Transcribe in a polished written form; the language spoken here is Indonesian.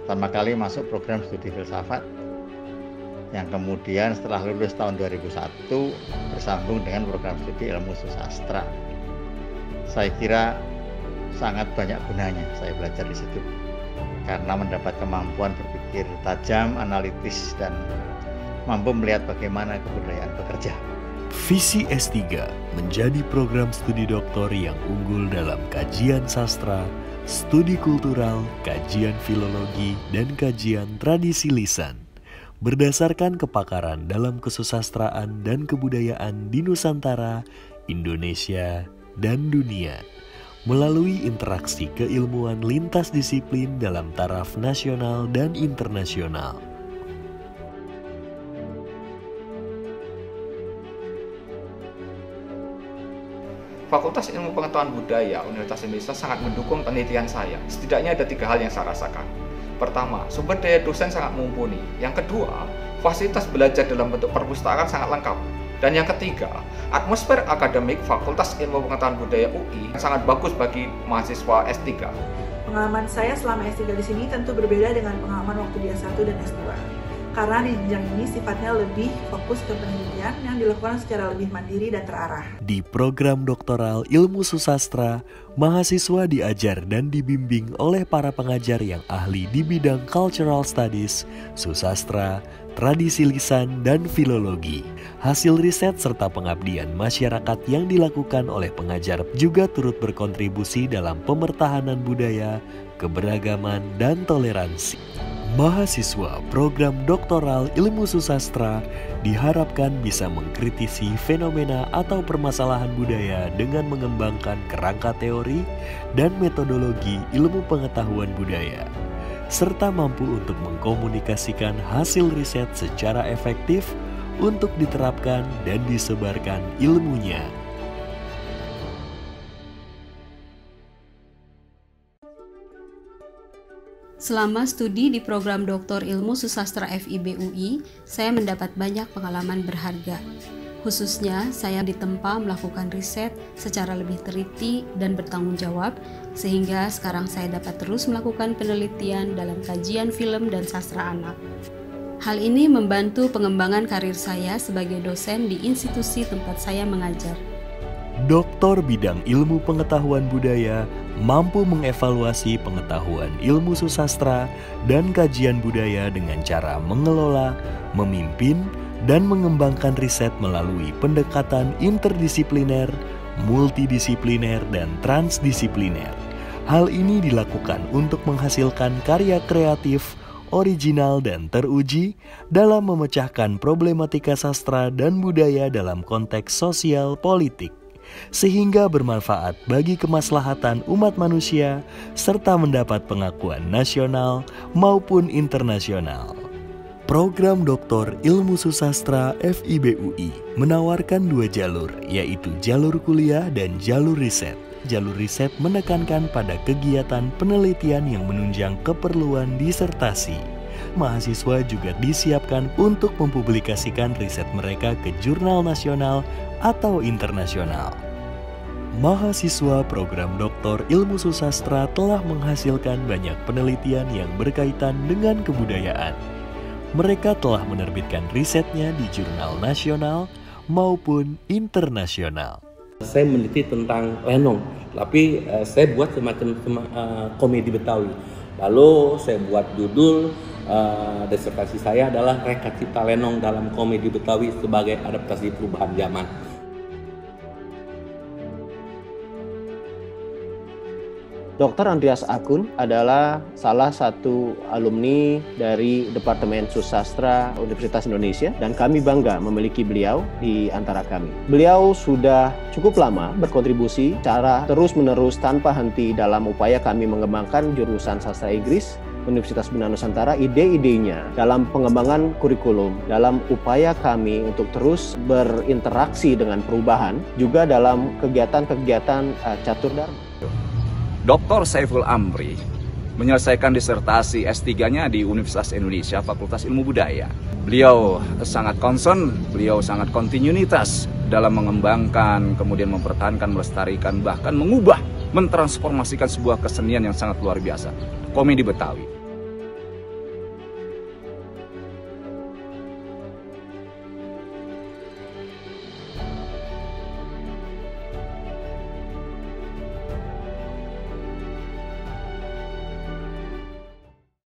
Pertama kali masuk program studi filsafat, yang kemudian setelah lulus tahun 2001 bersambung dengan program studi ilmu sastra. Saya kira sangat banyak gunanya saya belajar di situ, karena mendapat kemampuan berpikir tajam, analitis, dan mampu melihat bagaimana kebudayaan bekerja. Visi S3 menjadi program studi doktor yang unggul dalam kajian sastra, studi kultural, kajian filologi, dan kajian tradisi lisan. Berdasarkan kepakaran dalam kesusastraan dan kebudayaan di Nusantara, Indonesia, dan dunia, melalui interaksi keilmuan lintas disiplin dalam taraf nasional dan internasional. Fakultas Ilmu Pengetahuan Budaya Universitas Indonesia sangat mendukung penelitian saya. Setidaknya ada 3 hal yang saya rasakan. Pertama, sumber daya dosen sangat mumpuni. Yang kedua, fasilitas belajar dalam bentuk perpustakaan sangat lengkap. Dan yang ketiga, atmosfer akademik Fakultas Ilmu Pengetahuan Budaya UI sangat bagus bagi mahasiswa S3. Pengalaman saya selama S3 di sini tentu berbeda dengan pengalaman waktu di S1 dan S2. Karena di jenjang ini sifatnya lebih fokus ke penelitian yang dilakukan secara lebih mandiri dan terarah. Di program doktoral ilmu susastra, mahasiswa diajar dan dibimbing oleh para pengajar yang ahli di bidang cultural studies, susastra, tradisi lisan, dan filologi. Hasil riset serta pengabdian masyarakat yang dilakukan oleh pengajar juga turut berkontribusi dalam pemertahanan budaya, keberagaman, dan toleransi. Mahasiswa program doktoral ilmu susastra diharapkan bisa mengkritisi fenomena atau permasalahan budaya dengan mengembangkan kerangka teori dan metodologi ilmu pengetahuan budaya, serta mampu untuk mengkomunikasikan hasil riset secara efektif untuk diterapkan dan disebarkan ilmunya. Selama studi di program Doktor Ilmu Susastra FIB UI, saya mendapat banyak pengalaman berharga. Khususnya, saya ditempa melakukan riset secara lebih teliti dan bertanggung jawab, sehingga sekarang saya dapat terus melakukan penelitian dalam kajian film dan sastra anak. Hal ini membantu pengembangan karir saya sebagai dosen di institusi tempat saya mengajar. Doktor bidang ilmu pengetahuan budaya mampu mengevaluasi pengetahuan ilmu susastra dan kajian budaya dengan cara mengelola, memimpin, dan mengembangkan riset melalui pendekatan interdisipliner, multidisipliner, dan transdisipliner. Hal ini dilakukan untuk menghasilkan karya kreatif, original, dan teruji dalam memecahkan problematika sastra dan budaya dalam konteks sosial politik, sehingga bermanfaat bagi kemaslahatan umat manusia serta mendapat pengakuan nasional maupun internasional. Program Doktor Ilmu Susastra FIB UI menawarkan 2 jalur, yaitu jalur kuliah dan jalur riset. Jalur riset menekankan pada kegiatan penelitian yang menunjang keperluan disertasi. Mahasiswa juga disiapkan untuk mempublikasikan riset mereka ke jurnal nasional atau internasional. Mahasiswa program Doktor Ilmu Susastra telah menghasilkan banyak penelitian yang berkaitan dengan kebudayaan. Mereka telah menerbitkan risetnya di jurnal nasional maupun internasional. Saya meneliti tentang lenong, tapi saya buat semacam komedi Betawi. Lalu saya buat judul disertasi saya adalah Reka Cipta Lenong dalam komedi Betawi sebagai adaptasi perubahan zaman. Dr. Andreas Akun adalah salah satu alumni dari Departemen Susastra Universitas Indonesia dan kami bangga memiliki beliau di antara kami. Beliau sudah cukup lama berkontribusi secara terus-menerus tanpa henti dalam upaya kami mengembangkan jurusan sastra Inggris Universitas Bina Nusantara ide-idenya dalam pengembangan kurikulum, dalam upaya kami untuk terus berinteraksi dengan perubahan, juga dalam kegiatan-kegiatan catur dharma. Dr. Saiful Amri menyelesaikan disertasi S3-nya di Universitas Indonesia, Fakultas Ilmu Budaya. Beliau sangat concern, beliau sangat kontinuitas dalam mengembangkan, kemudian mempertahankan, melestarikan, bahkan mengubah, mentransformasikan sebuah kesenian yang sangat luar biasa, komedi Betawi.